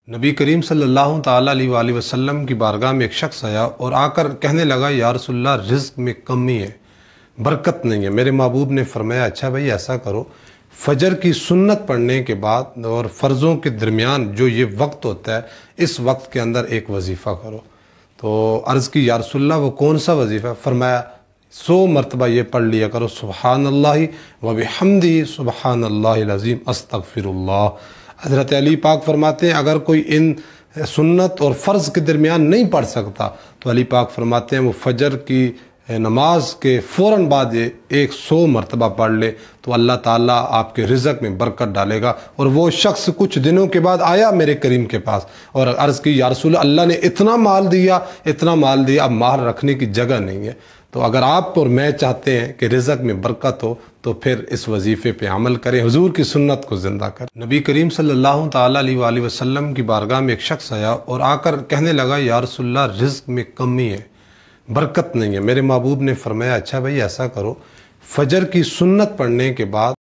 نبی کریم صلی اللہ تعالیٰ علیہ وآلہ وسلم کی بارگاہ میں ایک شخص آیا اور آ کر کہنے لگا یا رسول اللہ رزق میں کمی ہے، برکت نہیں ہے۔ میرے محبوب نے فرمایا اچھا بھائی ایسا کرو، فجر کی سنت پڑھنے کے بعد اور فرضوں کے درمیان جو یہ وقت ہوتا ہے اس وقت کے اندر ایک وظیفہ کرو۔ تو عرض کی یا رسول اللہ وہ کون سا وظیفہ؟ فرمایا 100 مرتبہ یہ پڑھ لیا کرو سبحان اللہ و بحمدہ سبحان اللہ العظیم استغفر اللہ۔ حضرت علی پاک فرماتے ہیں اگر کوئی ان سنت اور فرض کے درمیان نہیں پڑھ سکتا تو علی پاک فرماتے ہیں وہ فجر کی نماز کے فوراً بعد یہ 100 مرتبہ پڑھ لے تو اللہ تعالیٰ آپ کے رزق میں برکت ڈالے گا۔ اور وہ شخص کچھ دنوں کے بعد آیا میرے کریم کے پاس اور عرض کی یا رسول اللہ نے اتنا مال دیا اب مال رکھنے کی جگہ نہیں ہے۔ تو اگر آپ اور میں چاہتے ہیں کہ رزق میں برکت ہو تو پھر اس وظیفے پہ عمل کریں، حضور کی سنت کو زندہ کریں۔ نبی کریم صلی اللہ تعالیٰ علیہ وآلہ وسلم کی بارگاہ میں ایک شخص آیا اور آ کر کہنے لگا یا رسول اللہ رزق میں کمی ہے، برکت نہیں ہے۔ میرے محبوب نے فرمایا اچھا بھائی ایسا کرو، فجر کی سنت پڑھنے کے بعد